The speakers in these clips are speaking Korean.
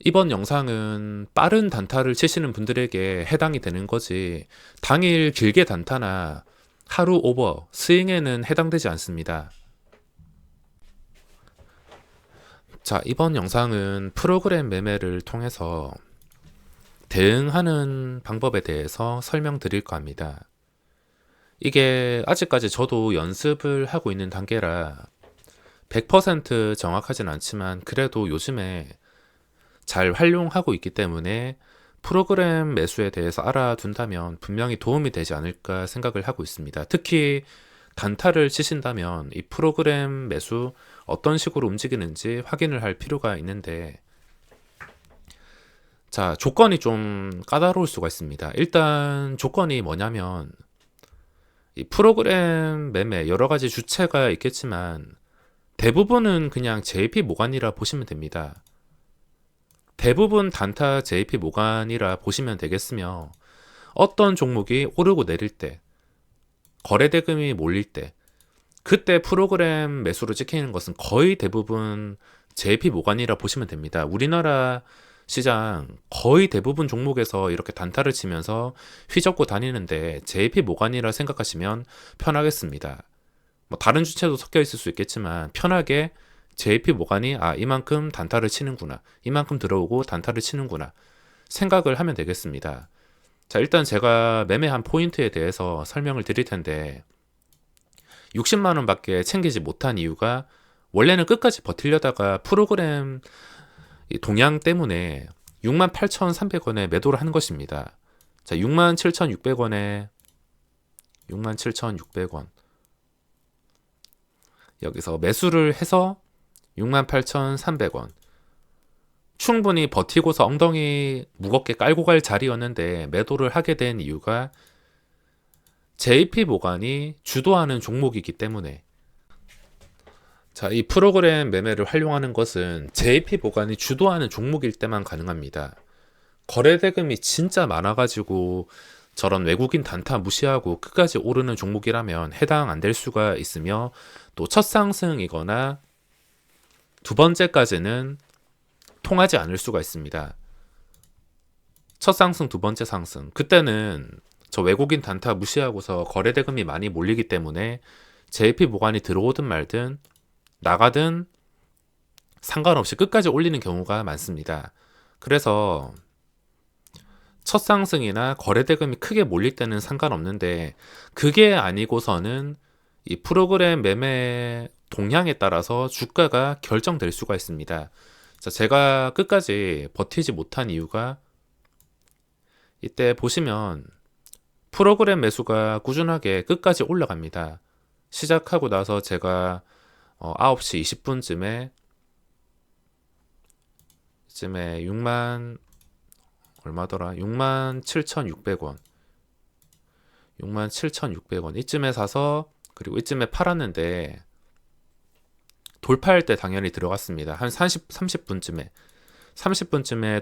이번 영상은 빠른 단타를 치시는 분들에게 해당이 되는 거지, 당일 길게 단타나 하루 오버, 스윙에는 해당되지 않습니다. 자, 이번 영상은 프로그램 매매를 통해서 대응하는 방법에 대해서 설명드릴까 합니다. 이게 아직까지 저도 연습을 하고 있는 단계라 100% 정확하진 않지만 그래도 요즘에 잘 활용하고 있기 때문에 프로그램 매수에 대해서 알아둔다면 분명히 도움이 되지 않을까 생각을 하고 있습니다. 특히 단타를 치신다면 이 프로그램 매수 어떤 식으로 움직이는지 확인을 할 필요가 있는데, 자, 조건이 좀 까다로울 수가 있습니다. 일단 조건이 뭐냐면, 이 프로그램 매매 여러 가지 주체가 있겠지만 대부분은 그냥 JP 모간이라 보시면 됩니다. 대부분 단타 JP 모간이라 보시면 되겠으며, 어떤 종목이 오르고 내릴 때, 거래대금이 몰릴 때, 그때 프로그램 매수로 찍히는 것은 거의 대부분 JP 모간이라 보시면 됩니다. 우리나라 시장 거의 대부분 종목에서 이렇게 단타를 치면서 휘젓고 다니는데 JP 모간이라 생각하시면 편하겠습니다. 뭐 다른 주체도 섞여 있을 수 있겠지만 편하게 JP 모간이 이만큼 단타를 치는구나, 이만큼 들어오고 단타를 치는구나 생각을 하면 되겠습니다. 자, 일단 제가 매매한 포인트에 대해서 설명을 드릴 텐데, 60만 원밖에 챙기지 못한 이유가 원래는 끝까지 버틸려다가 프로그램 동향 때문에 68,300원에 매도를 한 것입니다. 자, 67,600원에 67,600원 여기서 매수를 해서 68,300원 충분히 버티고서 엉덩이 무겁게 깔고 갈 자리였는데 매도를 하게 된 이유가 JP 모간이 주도하는 종목이기 때문에. 자, 이 프로그램 매매를 활용하는 것은 JP 모간이 주도하는 종목일 때만 가능합니다. 거래대금이 진짜 많아가지고 저런 외국인 단타 무시하고 끝까지 오르는 종목이라면 해당 안 될 수가 있으며, 또 첫 상승이거나 두 번째까지는 통하지 않을 수가 있습니다. 첫 상승, 두 번째 상승, 그때는 저 외국인 단타 무시하고서 거래대금이 많이 몰리기 때문에 JP 모간이 들어오든 말든 나가든 상관없이 끝까지 올리는 경우가 많습니다. 그래서 첫 상승이나 거래대금이 크게 몰릴 때는 상관없는데, 그게 아니고서는 이 프로그램 매매 동향에 따라서 주가가 결정될 수가 있습니다. 자, 제가 끝까지 버티지 못한 이유가, 이때 보시면 프로그램 매수가 꾸준하게 끝까지 올라갑니다. 시작하고 나서 제가 9시 20분쯤에 6만 얼마더라? 67,600원 67,600원 이쯤에 사서, 그리고 이쯤에 팔았는데 돌파할 때 당연히 들어갔습니다. 한 30분쯤에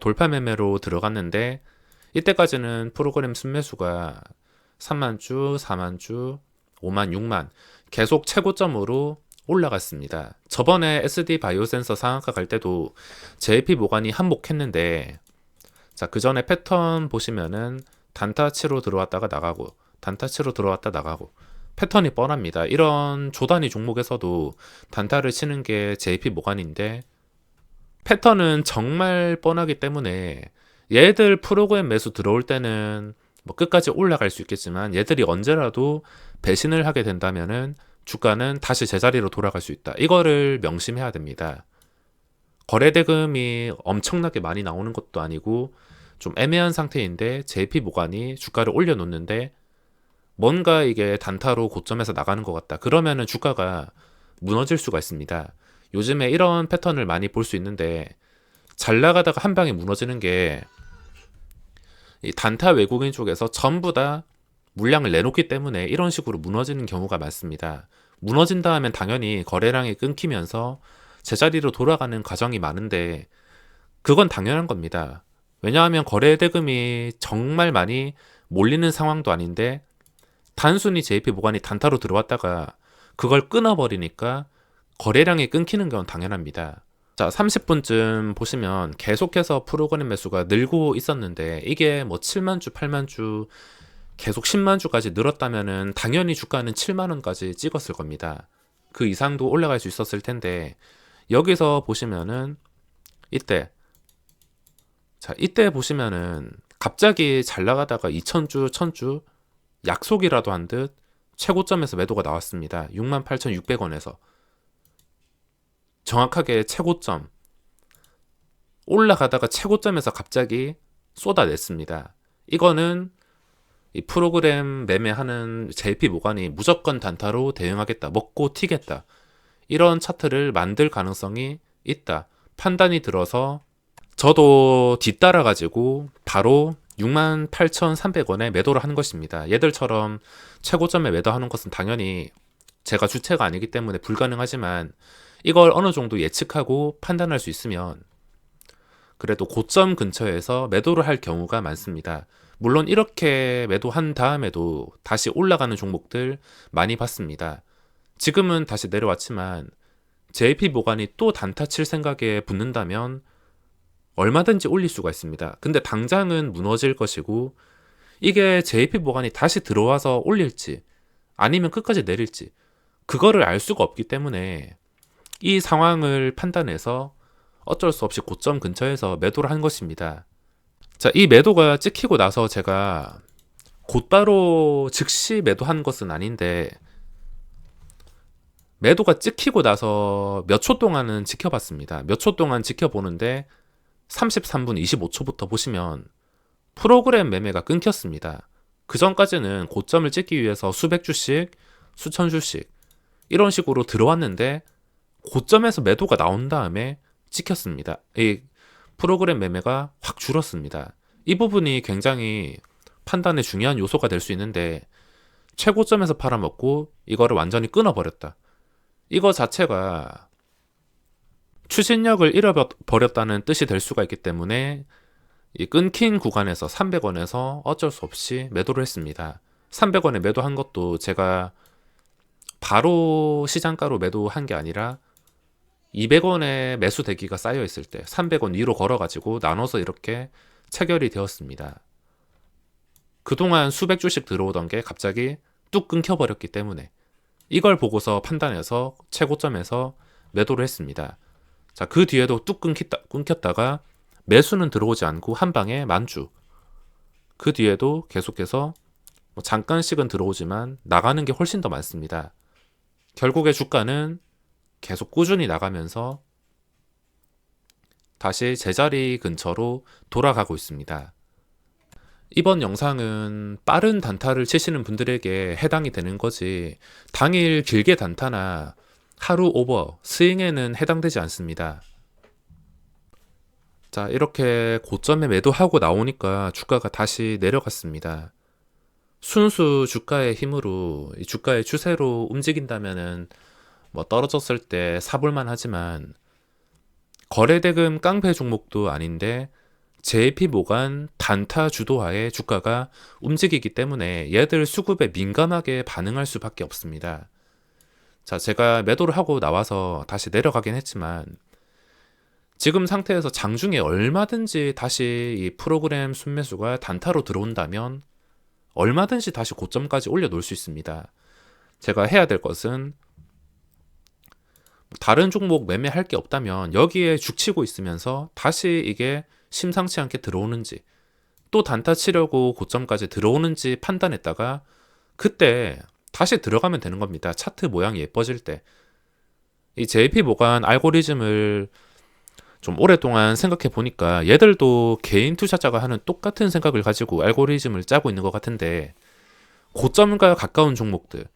돌파 매매로 들어갔는데, 이때까지는 프로그램 순매수가 3만 주, 4만 주, 5만, 6만 계속 최고점으로 올라갔습니다. 저번에 SD 바이오센서 상한가 갈 때도 JP 모간이 한몫했는데, 자, 그 전에 패턴 보시면은 단타치로 들어왔다가 나가고, 단타치로 들어왔다 나가고, 패턴이 뻔합니다. 이런 조단위 종목에서도 단타를 치는 게 JP 모간인데, 패턴은 정말 뻔하기 때문에 얘들 프로그램 매수 들어올 때는 뭐 끝까지 올라갈 수 있겠지만, 얘들이 언제라도 배신을 하게 된다면은 주가는 다시 제자리로 돌아갈 수 있다. 이거를 명심해야 됩니다. 거래대금이 엄청나게 많이 나오는 것도 아니고 좀 애매한 상태인데 JP 모간이 주가를 올려놓는데 뭔가 이게 단타로 고점에서 나가는 것 같다. 그러면은 주가가 무너질 수가 있습니다. 요즘에 이런 패턴을 많이 볼 수 있는데, 잘 나가다가 한 방에 무너지는 게 이 단타 외국인 쪽에서 전부 다 물량을 내놓기 때문에 이런 식으로 무너지는 경우가 많습니다. 무너진다 하면 당연히 거래량이 끊기면서 제자리로 돌아가는 과정이 많은데, 그건 당연한 겁니다. 왜냐하면 거래 대금이 정말 많이 몰리는 상황도 아닌데 단순히 JP 모간이 단타로 들어왔다가 그걸 끊어버리니까 거래량이 끊기는 건 당연합니다. 자, 30분쯤 보시면 계속해서 프로그램 매수가 늘고 있었는데 이게 뭐 7만 주, 8만 주 계속 10만 주까지 늘었다면은 당연히 주가는 7만 원까지 찍었을 겁니다. 그 이상도 올라갈 수 있었을 텐데 여기서 보시면은 이때 이때 보시면은 갑자기 잘 나가다가 2,000주, 1,000주 약속이라도 한 듯 최고점에서 매도가 나왔습니다. 68,600원에서 정확하게 최고점 올라가다가 최고점에서 갑자기 쏟아냈습니다. 이거는 이 프로그램 매매하는 JP 모간이 무조건 단타로 대응하겠다, 먹고 튀겠다, 이런 차트를 만들 가능성이 있다 판단이 들어서 저도 뒤따라 가지고 바로 68,300원에 매도를 한 것입니다. 얘들처럼 최고점에 매도하는 것은 당연히 제가 주체가 아니기 때문에 불가능하지만 이걸 어느 정도 예측하고 판단할 수 있으면 그래도 고점 근처에서 매도를 할 경우가 많습니다. 물론 이렇게 매도한 다음에도 다시 올라가는 종목들 많이 봤습니다. 지금은 다시 내려왔지만 JP 모간이 또 단타 칠 생각에 붙는다면 얼마든지 올릴 수가 있습니다. 근데 당장은 무너질 것이고 이게 JP 모간이 다시 들어와서 올릴지 아니면 끝까지 내릴지 그거를 알 수가 없기 때문에 이 상황을 판단해서 어쩔 수 없이 고점 근처에서 매도를 한 것입니다. 자, 이 매도가 찍히고 나서 제가 곧바로 즉시 매도한 것은 아닌데 매도가 찍히고 나서 몇 초 동안은 지켜봤습니다. 몇 초 동안 지켜보는데 33분 25초부터 보시면 프로그램 매매가 끊겼습니다. 그 전까지는 고점을 찍기 위해서 수백 주씩, 수천 주씩 이런 식으로 들어왔는데 고점에서 매도가 나온 다음에 찍혔습니다. 이 프로그램 매매가 확 줄었습니다. 이 부분이 굉장히 판단에 중요한 요소가 될 수 있는데 최고점에서 팔아먹고 이거를 완전히 끊어버렸다. 이거 자체가 추진력을 잃어버렸다는 뜻이 될 수가 있기 때문에 이 끊긴 구간에서 300원에서 어쩔 수 없이 매도를 했습니다. 300원에 매도한 것도 제가 바로 시장가로 매도한 게 아니라 200원에 매수 대기가 쌓여 있을 때 300원 위로 걸어가지고 나눠서 이렇게 체결이 되었습니다. 그동안 수백 주씩 들어오던 게 갑자기 뚝 끊겨버렸기 때문에 이걸 보고서 판단해서 최고점에서 매도를 했습니다. 자, 그 뒤에도 뚝 끊겼다가 매수는 들어오지 않고 한 방에 만주. 그 뒤에도 계속해서 잠깐씩은 들어오지만 나가는 게 훨씬 더 많습니다. 결국에 주가는 계속 꾸준히 나가면서 다시 제자리 근처로 돌아가고 있습니다. 이번 영상은 빠른 단타를 치시는 분들에게 해당이 되는 거지 당일 길게 단타나 하루 오버, 스윙에는 해당되지 않습니다. 자, 이렇게 고점에 매도하고 나오니까 주가가 다시 내려갔습니다. 순수 주가의 힘으로, 이 주가의 추세로 움직인다면은 뭐 떨어졌을 때 사볼만 하지만 거래대금 깡패 종목도 아닌데 JP 모간 단타 주도하에 주가가 움직이기 때문에 얘들 수급에 민감하게 반응할 수밖에 없습니다. 자, 제가 매도를 하고 나와서 다시 내려가긴 했지만 지금 상태에서 장중에 얼마든지 다시 이 프로그램 순매수가 단타로 들어온다면 얼마든지 다시 고점까지 올려놓을 수 있습니다. 제가 해야 될 것은 다른 종목 매매할 게 없다면 여기에 죽치고 있으면서 다시 이게 심상치 않게 들어오는지 또 단타 치려고 고점까지 들어오는지 판단했다가 그때 다시 들어가면 되는 겁니다. 차트 모양이 예뻐질 때. 이 JP 모간 알고리즘을 좀 오랫동안 생각해 보니까 얘들도 개인 투자자가 하는 똑같은 생각을 가지고 알고리즘을 짜고 있는 것 같은데 고점과 가까운 종목들,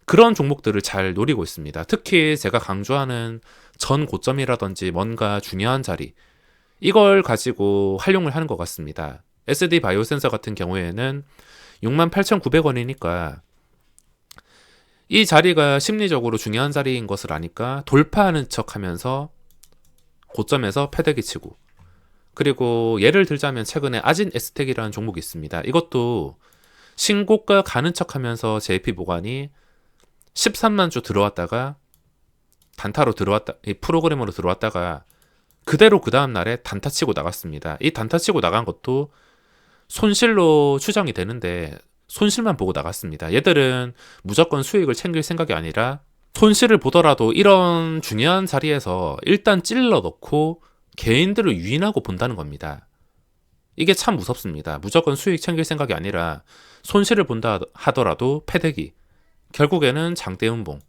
그런 종목들을 잘 노리고 있습니다. 특히 제가 강조하는 전 고점이라든지 뭔가 중요한 자리, 이걸 가지고 활용을 하는 것 같습니다. SD 바이오센서 같은 경우에는 68,900원이니까 이 자리가 심리적으로 중요한 자리인 것을 아니까 돌파하는 척 하면서 고점에서 패대기 치고, 그리고 예를 들자면 최근에 아진 에스텍이라는 종목이 있습니다. 이것도 신고가 가는 척 하면서 JP 모간이 13만 주 들어왔다가 단타로 들어왔다, 이 프로그램으로 들어왔다가 그대로 그 다음 날에 단타 치고 나갔습니다. 이 단타 치고 나간 것도 손실로 추정이 되는데 손실만 보고 나갔습니다. 얘들은 무조건 수익을 챙길 생각이 아니라 손실을 보더라도 이런 중요한 자리에서 일단 찔러 넣고 개인들을 유인하고 본다는 겁니다. 이게 참 무섭습니다. 무조건 수익 챙길 생각이 아니라 손실을 본다 하더라도 패대기. 결국에는 장대 음봉.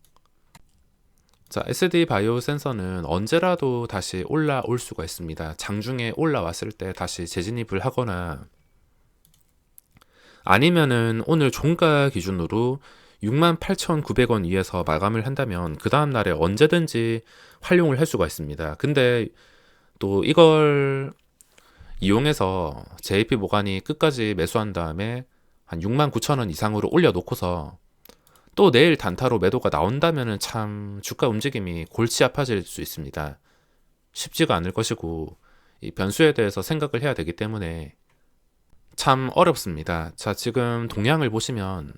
자, SD 바이오 센서는 언제라도 다시 올라올 수가 있습니다. 장중에 올라왔을 때 다시 재진입을 하거나 아니면은 오늘 종가 기준으로 68,900원 위에서 마감을 한다면 그 다음 날에 언제든지 활용을 할 수가 있습니다. 근데 또 이걸 이용해서 JP 모간이 끝까지 매수한 다음에 한 69,000원 이상으로 올려놓고서 또 내일 단타로 매도가 나온다면은 참 주가 움직임이 골치 아파질 수 있습니다. 쉽지가 않을 것이고 이 변수에 대해서 생각을 해야 되기 때문에 참 어렵습니다. 자, 지금 동향을 보시면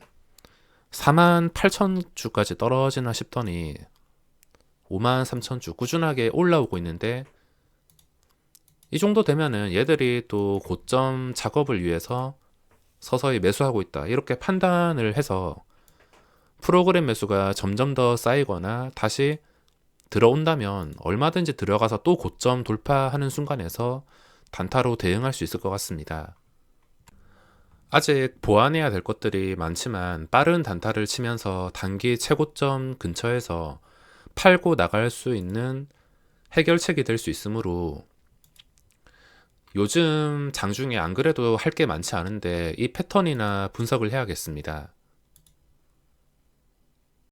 48,000주까지 떨어지나 싶더니 53,000주 꾸준하게 올라오고 있는데 이 정도 되면은 얘들이 또 고점 작업을 위해서 서서히 매수하고 있다. 이렇게 판단을 해서 프로그램 매수가 점점 더 쌓이거나 다시 들어온다면 얼마든지 들어가서 또 고점 돌파하는 순간에서 단타로 대응할 수 있을 것 같습니다. 아직 보완해야 될 것들이 많지만 빠른 단타를 치면서 단기 최고점 근처에서 팔고 나갈 수 있는 해결책이 될 수 있으므로 요즘 장중에 안 그래도 할 게 많지 않은데 이 패턴이나 분석을 해야겠습니다.